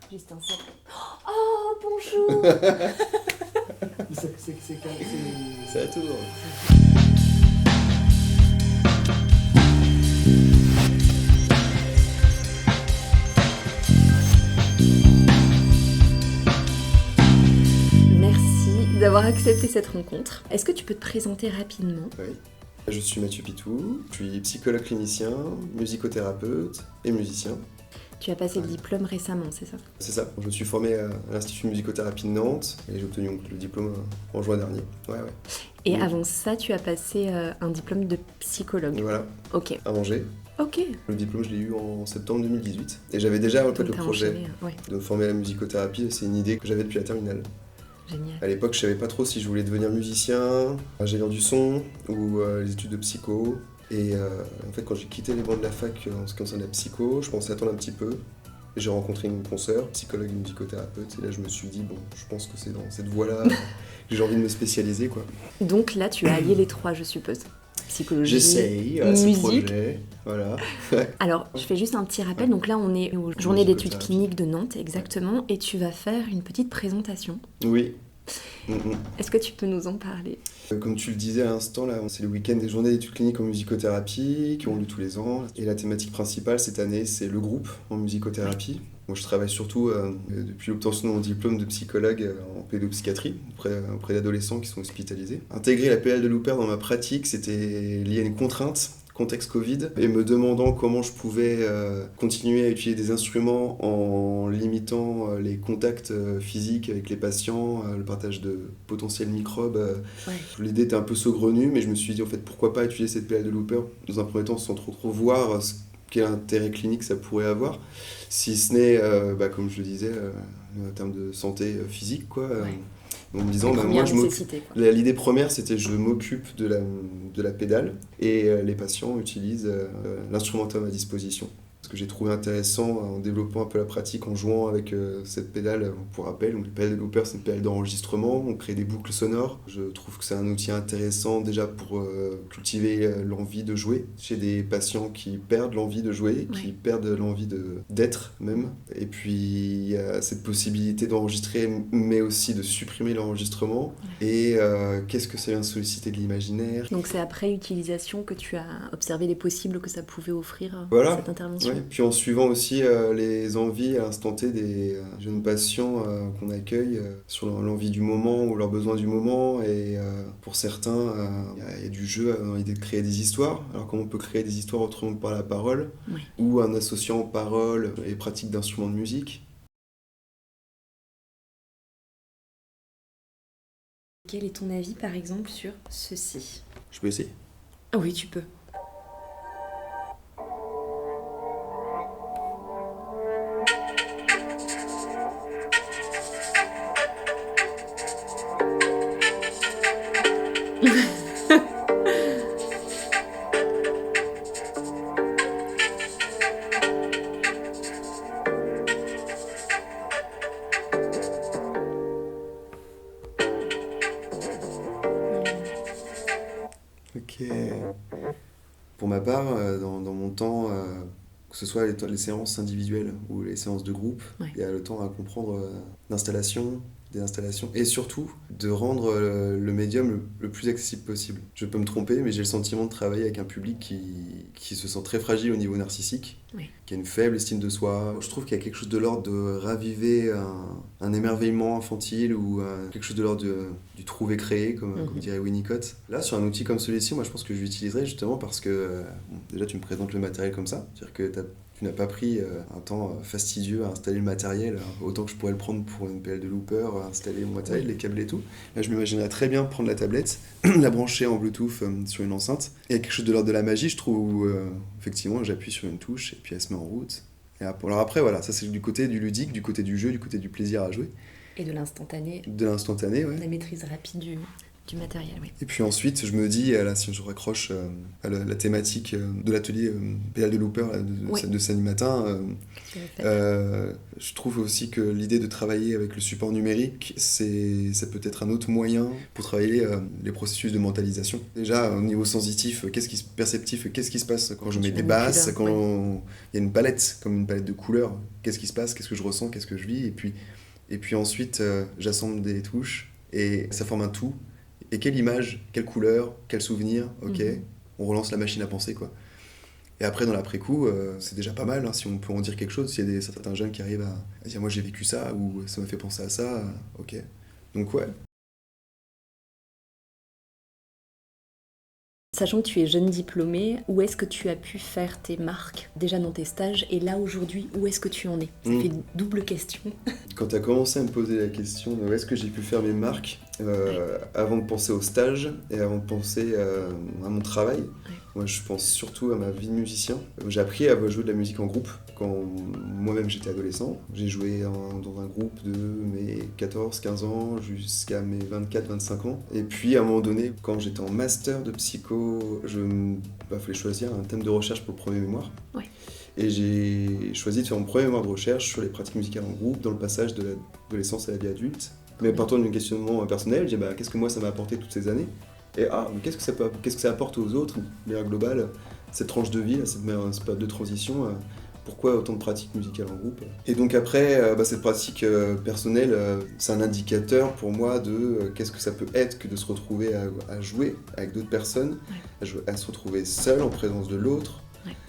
Juste un seul. Oh, bonjour. C'est à tout drôle. Merci d'avoir accepté cette rencontre. Est-ce que tu peux te présenter rapidement ? Oui. Je suis Mathieu Pitou, je suis psychologue clinicien, musicothérapeute et musicien. Tu as passé le diplôme récemment, c'est ça ? C'est ça, je me suis formé à l'Institut de musicothérapie de Nantes et j'ai obtenu donc le diplôme en juin dernier. Ouais. Et Oui. avant ça, tu as passé un diplôme de psychologue. Voilà, Ok. à Angers. Ok. Le diplôme, je l'ai eu en septembre 2018. Et j'avais déjà en fait, Donc le t'as projet enchaîné, ouais. de me former à la musicothérapie. C'est une idée que j'avais depuis la terminale. Génial. À l'époque, je savais pas trop si je voulais devenir musicien, ingénieur du son ou les études de psycho. Et en fait, quand j'ai quitté les bancs de la fac en ce qui concerne la psycho, je pensais attendre un petit peu. Et j'ai rencontré une consoeur, psychologue et musicothérapeute. Et là, je me suis dit, bon, je pense que c'est dans cette voie-là que j'ai envie de me spécialiser, quoi. Donc là, tu as allié les trois, je suppose. Psychologie, J'essaye, ce musique. projet, voilà. Alors, je fais juste un petit rappel. Donc là, on est aux journées d'études cliniques de Nantes, exactement. Et tu vas faire une petite présentation. Oui. Est-ce que tu peux nous en parler ? Comme tu le disais à l'instant, là, c'est le week-end des journées d'études cliniques en musicothérapie qui ont lieu tous les ans. Et la thématique principale cette année, c'est le groupe en musicothérapie. Moi, je travaille surtout depuis l'obtention de mon diplôme de psychologue en pédopsychiatrie auprès d'adolescents qui sont hospitalisés. Intégrer la PL de Looper dans ma pratique, c'était lié à une contrainte, contexte Covid, et me demandant comment je pouvais continuer à utiliser des instruments en limitant les contacts physiques avec les patients, le partage de potentiels microbes. L'idée était un peu saugrenue, mais je me suis dit en fait pourquoi pas utiliser cette PL de Looper dans un premier temps sans trop voir quel intérêt clinique ça pourrait avoir, si ce n'est, comme je le disais, en termes de santé physique, quoi. En me disant, moi, l'idée première, c'était je m'occupe de la pédale et les patients utilisent l'instrumentum à disposition. Ce que j'ai trouvé intéressant en développant un peu la pratique, en jouant avec cette pédale, pour rappel, donc la pédale de Looper, c'est une pédale d'enregistrement, on crée des boucles sonores. Je trouve que c'est un outil intéressant déjà pour cultiver l'envie de jouer chez des patients qui perdent l'envie de jouer, qui perdent l'envie d'être même. Et puis il y a cette possibilité d'enregistrer, mais aussi de supprimer l'enregistrement. Et qu'est-ce que ça vient de solliciter de l'imaginaire. Donc c'est après utilisation que tu as observé les possibles que ça pouvait offrir cette intervention. Ouais. Puis en suivant aussi les envies à l'instant T des jeunes patients qu'on accueille sur l'envie du moment ou leurs besoins du moment. Et pour certains, il y a du jeu dans l'idée de créer des histoires. Alors comment on peut créer des histoires autrement que par la parole, ou en associant parole et pratique d'instruments de musique. Quel est ton avis par exemple sur ceci ? Je peux essayer ? Ah oui, tu peux. Ok. Pour ma part, dans mon temps, que ce soit les séances individuelles ou les séances de groupe, il y a le temps à comprendre l'installation, des installations, et surtout de rendre le médium le plus accessible possible. Je peux me tromper, mais j'ai le sentiment de travailler avec un public qui se sent très fragile au niveau narcissique, qui a une faible estime de soi. Je trouve qu'il y a quelque chose de l'ordre de raviver un émerveillement infantile ou quelque chose de l'ordre du trouver créé, comme dirait Winnicott. Là, sur un outil comme celui-ci, moi je pense que je l'utiliserai justement parce que déjà tu me présentes le matériel comme ça, c'est-à-dire que tu n'as pas pris un temps fastidieux à installer le matériel, autant que je pourrais le prendre pour une PL de Looper, installer mon matériel, les câbles et tout. Là, je m'imaginerais très bien prendre la tablette, la brancher en Bluetooth sur une enceinte. Il y a quelque chose de l'ordre de la magie, je trouve, où effectivement j'appuie sur une touche et puis elle se met en route. Et alors après, voilà, ça c'est du côté du ludique, du côté du jeu, du côté du plaisir à jouer. Et de l'instantané. De l'instantané, ouais. La maîtrise rapide Du matériel, oui. Et puis ensuite, je me dis, là, si je raccroche à la thématique de l'atelier Pédale de Looper là, de samedi matin, je trouve aussi que l'idée de travailler avec le support numérique, ça peut être un autre moyen pour travailler les processus de mentalisation. Déjà, au niveau sensitif, perceptif, qu'est-ce qui se passe quand je mets des basses, quand il y a une palette, comme une palette de couleurs, qu'est-ce qui se passe, qu'est-ce que je ressens, qu'est-ce que je vis, et puis ensuite, j'assemble des touches, et ça forme un tout. Et quelle image, quelle couleur, quel souvenir, ok, on relance la machine à penser, quoi. Et après, dans l'après-coup, c'est déjà pas mal, hein, si on peut en dire quelque chose, s'il y a certains jeunes qui arrivent à dire « moi j'ai vécu ça » ou « ça m'a fait penser à ça », ok. Donc ouais. Sachant que tu es jeune diplômé, où est-ce que tu as pu faire tes marques déjà dans tes stages et là aujourd'hui, où est-ce que tu en es? Ça fait une double question. Quand tu as commencé à me poser la question de où est-ce que j'ai pu faire mes marques, avant de penser au stage et avant de penser à mon travail, moi je pense surtout à ma vie de musicien. J'ai appris à jouer de la musique en groupe quand moi-même j'étais adolescent. J'ai joué dans un groupe de mes 14-15 ans jusqu'à mes 24-25 ans. Et puis à un moment donné, quand j'étais en master de psycho, fallait choisir un thème de recherche pour le premier mémoire. Ouais. Et j'ai choisi de faire mon premier mémoire de recherche sur les pratiques musicales en groupe dans le passage de l'adolescence à la vie adulte. Mais partant d'un questionnement personnel, j'ai dit qu'est-ce que moi ça m'a apporté toutes ces années? Et qu'est-ce que ça apporte aux autres, de manière globale, cette tranche de vie, cette période de transition, pourquoi autant de pratiques musicales en groupe? Et donc après, cette pratique personnelle, c'est un indicateur pour moi de qu'est-ce que ça peut être que de se retrouver à jouer avec d'autres personnes, à se retrouver seul en présence de l'autre,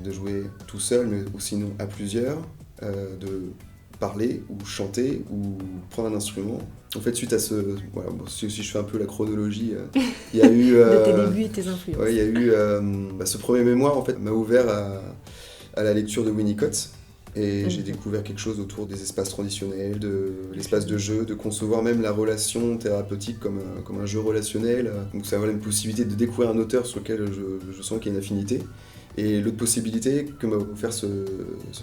de jouer tout seul, mais ou sinon à plusieurs, de parler ou chanter ou prendre un instrument. En fait, suite à si je fais un peu la chronologie, il y a eu... de tes débuts et tes influences. Ouais, il y a eu ce premier mémoire, en fait, m'a ouvert à la lecture de Winnicott. Et j'ai découvert quelque chose autour des espaces transitionnels, de l'espace de jeu, de concevoir même la relation thérapeutique comme un jeu relationnel. Donc ça a une possibilité de découvrir un auteur sur lequel je sens qu'il y a une affinité. Et l'autre possibilité que m'a offert ce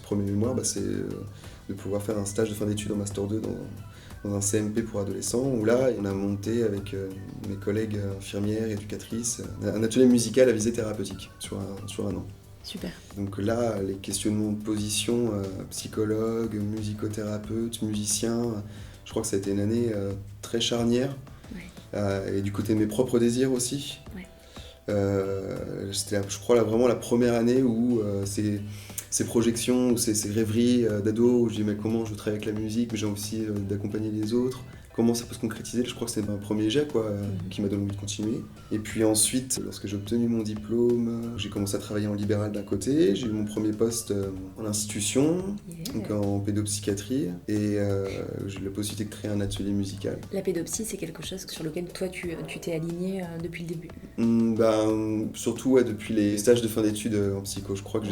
premier mémoire, c'est de pouvoir faire un stage de fin d'études en Master 2 dans un CMP pour adolescents, où là, on a monté avec mes collègues infirmières, éducatrices, un atelier musical à visée thérapeutique sur un an. Super. Donc là, les questionnements de position, psychologue, musicothérapeute, musicien, je crois que ça a été une année très charnière. Et du côté de mes propres désirs aussi. C'était, je crois, vraiment la première année où ces projections, ces rêveries d'ado, où je dis mais comment je travaille avec la musique, mais j'ai aussi d'accompagner les autres, comment ça peut se concrétiser. Je crois que c'est un premier jet qui m'a donné envie de continuer. Et puis ensuite, lorsque j'ai obtenu mon diplôme, j'ai commencé à travailler en libéral d'un côté, j'ai eu mon premier poste en institution, donc en pédopsychiatrie, et j'ai eu la possibilité de créer un atelier musical. La pédopsie, c'est quelque chose sur lequel toi tu t'es aligné depuis le début? Surtout depuis les stages de fin d'études en psycho. Je crois que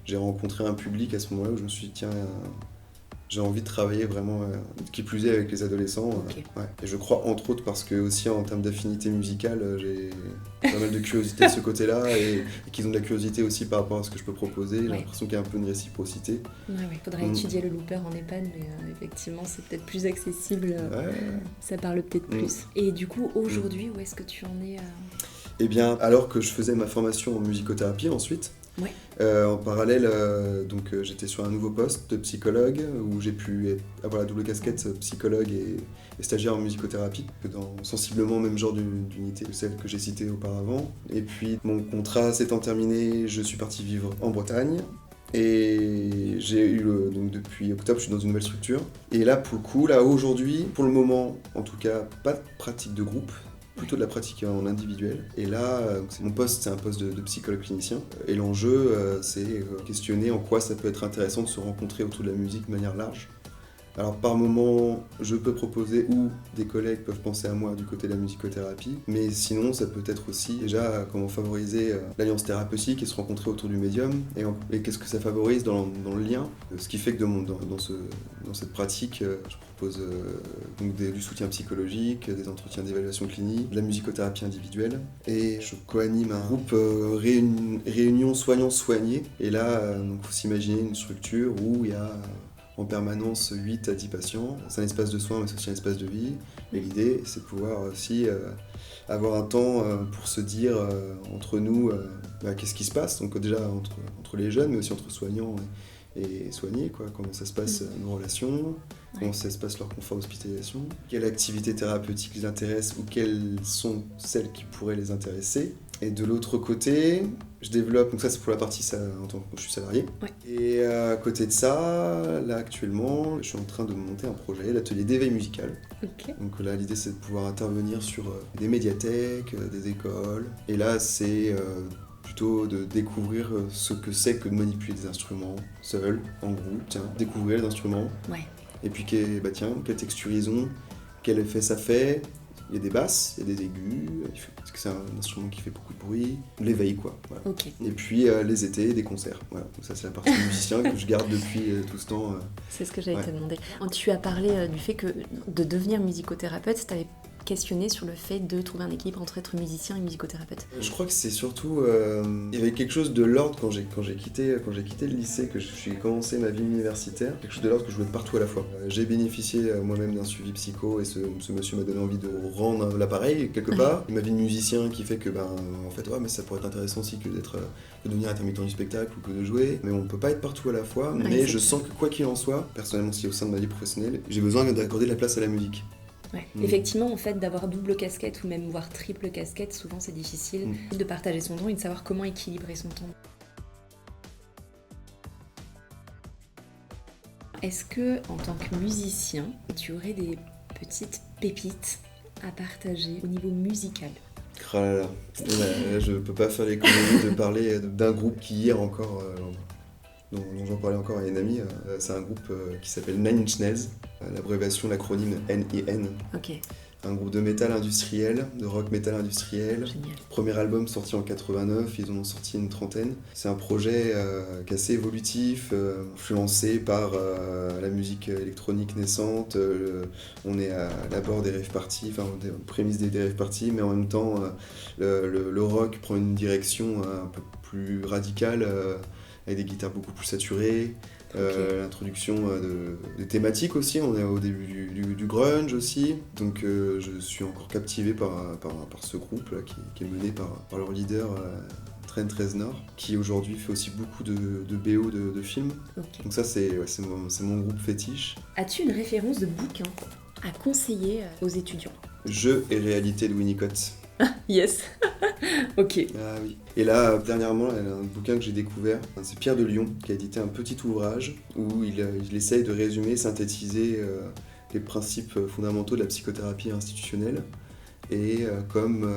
j'ai rencontré un public à ce moment-là où je me suis dit tiens, j'ai envie de travailler vraiment, qui plus est avec les adolescents. Et je crois entre autres parce que aussi en termes d'affinité musicale, j'ai pas mal de curiosité de ce côté-là et qu'ils ont de la curiosité aussi par rapport à ce que je peux proposer. J'ai l'impression qu'il y a un peu une réciprocité. Il faudrait étudier le looper en EHPAD, mais effectivement c'est peut-être plus accessible, ça parle peut-être plus. Et du coup aujourd'hui, où est-ce que tu en es Eh bien, alors que je faisais ma formation en musicothérapie ensuite, en parallèle, j'étais sur un nouveau poste de psychologue où j'ai pu avoir la double casquette psychologue et stagiaire en musicothérapie, dans sensiblement le même genre d'unité que celle que j'ai citée auparavant. Et puis mon contrat s'étant terminé, je suis parti vivre en Bretagne. Et j'ai eu donc depuis octobre, je suis dans une nouvelle structure. Et là, pour le coup, aujourd'hui, pour le moment, en tout cas, pas de pratique de groupe. Plutôt de la pratique en individuel. Et là, mon poste, c'est un poste de psychologue clinicien. Et l'enjeu, c'est questionner en quoi ça peut être intéressant de se rencontrer autour de la musique de manière large. Alors par moment, je peux proposer ou des collègues peuvent penser à moi du côté de la musicothérapie, mais sinon ça peut être aussi déjà comment favoriser l'alliance thérapeutique et se rencontrer autour du médium et qu'est-ce que ça favorise dans le lien. Ce qui fait que dans cette pratique, je propose du soutien psychologique, des entretiens d'évaluation clinique, de la musicothérapie individuelle et je co-anime un groupe réunion soignants-soignés. Et là, il faut s'imaginer une structure où il y a en permanence 8 à 10 patients. C'est un espace de soins, mais c'est aussi un espace de vie. Et l'idée, c'est de pouvoir aussi avoir un temps pour se dire entre nous qu'est-ce qui se passe. Donc déjà entre les jeunes, mais aussi entre soignants et soignés, quoi. Comment ça se passe nos relations, comment ça se passe leur confort d'hospitalisation, quelle activité thérapeutique les intéresse ou quelles sont celles qui pourraient les intéresser. Et de l'autre côté, je développe, donc ça c'est pour la partie en tant que je suis salarié. Ouais. Et à côté de ça, là actuellement, je suis en train de monter un projet d'atelier d'éveil musical. Okay. Donc là l'idée c'est de pouvoir intervenir sur des médiathèques, des écoles. Et là c'est plutôt de découvrir ce que c'est que de manipuler des instruments seul, en groupe, découvrir les instruments. Ouais. Et puis quelle texture ils ont, quel effet ça fait. Il y a des basses, il y a des aigus, parce que c'est un instrument qui fait beaucoup de bruit, l'éveil quoi. Voilà. Okay. Et puis les étés, des concerts. Voilà. Donc ça c'est la partie musicien que je garde depuis tout ce temps. C'est ce que j'allais te demander. Tu as parlé du fait que de devenir musicothérapeute, tu avais questionné sur le fait de trouver un équilibre entre être musicien et musicothérapeute. Je crois que c'est surtout il y avait quelque chose de l'ordre quand j'ai quitté le lycée, que j'ai commencé ma vie universitaire, quelque chose de l'ordre que je voulais être partout à la fois. J'ai bénéficié moi-même d'un suivi psycho et ce monsieur m'a donné envie de rendre l'appareil quelque part. Ma vie de musicien qui fait que en fait mais ça pourrait être intéressant aussi que de devenir intermittent du spectacle ou que de jouer, mais on peut pas être partout à la fois. Mais je sens que quoi qu'il en soit, personnellement aussi au sein de ma vie professionnelle, j'ai besoin d'accorder de la place à la musique. Ouais. Effectivement, en fait, d'avoir double casquette ou même voire triple casquette, souvent c'est difficile de partager son temps et de savoir comment équilibrer son temps. Est-ce que, en tant que musicien, tu aurais des petites pépites à partager au niveau musical ? Oh là, je peux pas faire l'économie de parler d'un groupe qui hier encore, dont j'en parlais encore à une amie. C'est un groupe qui s'appelle Nine Inch Nails, l'abréviation, l'acronyme NIN. Ok. Un groupe de métal industriel, de rock métal industriel. Génial. Premier album sorti en 89, ils en ont sorti une trentaine. C'est un projet qui est assez évolutif, influencé par la musique électronique naissante. On est à l'abord des rave parties, enfin aux prémices des rave parties, mais en même temps le rock prend une direction un peu plus radicale, avec des guitares beaucoup plus saturées. L'introduction de thématiques aussi, on est au début du grunge aussi, donc je suis encore captivé par ce groupe là, qui est mené par leur leader Trent Reznor, qui aujourd'hui fait aussi beaucoup de BO de films. Okay. Donc ça c'est mon groupe fétiche. As-tu une référence de bouquin à conseiller aux étudiants ? Jeux et réalité de Winnicott. Yes. Ok. Ah oui. Et là, dernièrement, il y a un bouquin que j'ai découvert, c'est Pierre de Lion, qui a édité un petit ouvrage où il essaye de résumer, synthétiser les principes fondamentaux de la psychothérapie institutionnelle et comme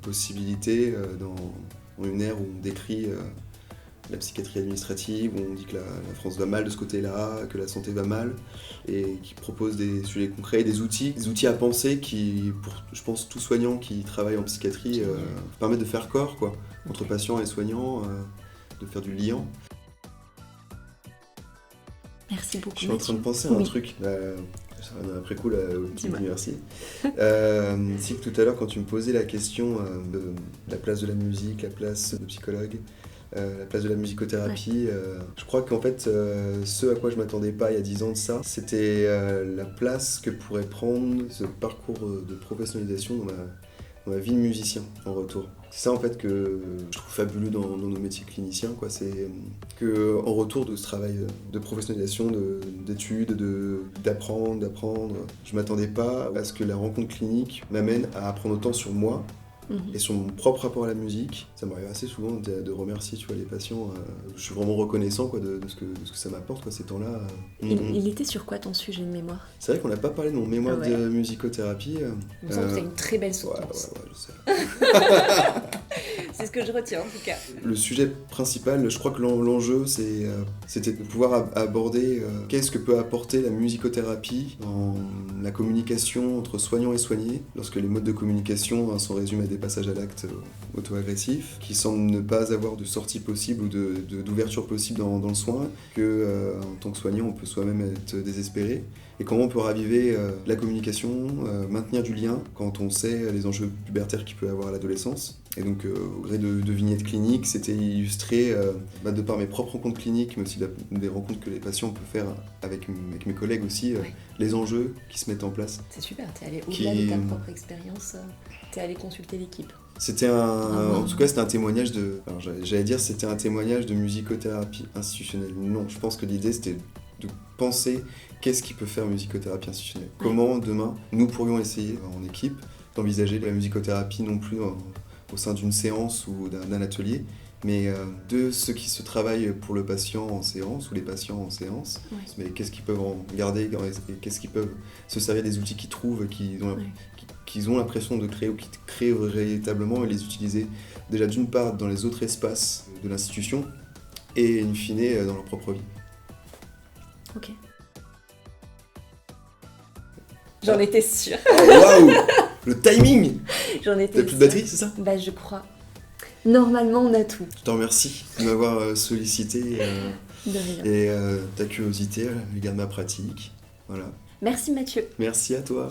possibilité dans une ère où on décrit la psychiatrie administrative, où on dit que la France va mal de ce côté-là, que la santé va mal, et qui propose des sujets concrets, des outils à penser qui, pour, je pense, tout soignant qui travaille en psychiatrie, permettent de faire corps, quoi, entre patients et soignants, de faire du lien. Merci beaucoup. Je suis en train de penser à un truc. Après coup, là, merci. Si tout à l'heure, quand tu me posais la question de la place de la musique, la place de psychologue, la place de la musicothérapie, je crois qu'en fait, ce à quoi je m'attendais pas il y a 10 ans de ça, c'était la place que pourrait prendre ce parcours de professionnalisation dans ma vie de musicien en retour. C'est ça en fait que je trouve fabuleux dans nos métiers cliniciens, quoi. C'est qu'en retour de ce travail de professionnalisation, d'études, d'apprendre, je m'attendais pas à ce que la rencontre clinique m'amène à apprendre autant sur moi. Et sur mon propre rapport à la musique, ça m'arrive assez souvent de remercier, tu vois, les patients. Je suis vraiment reconnaissant, quoi, de ce que ça m'apporte, quoi, ces temps-là. Il était sur quoi ton sujet de mémoire ? C'est vrai qu'on n'a pas parlé de mon mémoire de musicothérapie. Il me semble que tu as une très belle soutenance. Ouais, je sais. C'est ce que je retiens en tout cas. Le sujet principal, je crois que l'enjeu, c'était de pouvoir aborder qu'est-ce que peut apporter la musicothérapie dans la communication entre soignants et soignés, lorsque les modes de communication sont résumés à des passages à l'acte auto-agressifs, qui semblent ne pas avoir de sortie possible ou d'ouverture possible dans le soin, que en tant que soignant, on peut soi-même être désespéré. Et comment on peut raviver la communication, maintenir du lien quand on sait les enjeux pubertaires qu'il peut avoir à l'adolescence. Et donc, au gré de vignettes cliniques, c'était illustré de par mes propres rencontres cliniques, mais aussi des rencontres que les patients peuvent faire avec mes collègues aussi, les enjeux qui se mettent en place. C'est super, t'es allé au-delà de ta propre expérience, t'es allé consulter l'équipe. C'était en tout cas, c'était un témoignage alors j'allais dire, c'était un témoignage de musicothérapie institutionnelle. Non, je pense que l'idée, c'était de penser qu'est-ce qui peut faire musicothérapie institutionnelle. Comment, demain, nous pourrions essayer, en équipe, d'envisager la musicothérapie non plus au sein d'une séance ou d'un atelier, mais de ce qui se travaille pour le patient en séance ou les patients en séance. Mais qu'est-ce qu'ils peuvent en garder et qu'est-ce qu'ils peuvent se servir des outils qu'ils trouvent, qu'ils ont l'impression de créer ou qu'ils créent véritablement et les utiliser déjà d'une part dans les autres espaces de l'institution et in fine dans leur propre vie. Ok. J'en étais sûre. Waouh! Le timing! J'en étais sûre. T'as plus de batterie, c'est ça? Bah je crois. Normalement on a tout. Je te remercie de m'avoir sollicité et ta curiosité à l'égard de ma pratique. Voilà. Merci Mathieu. Merci à toi.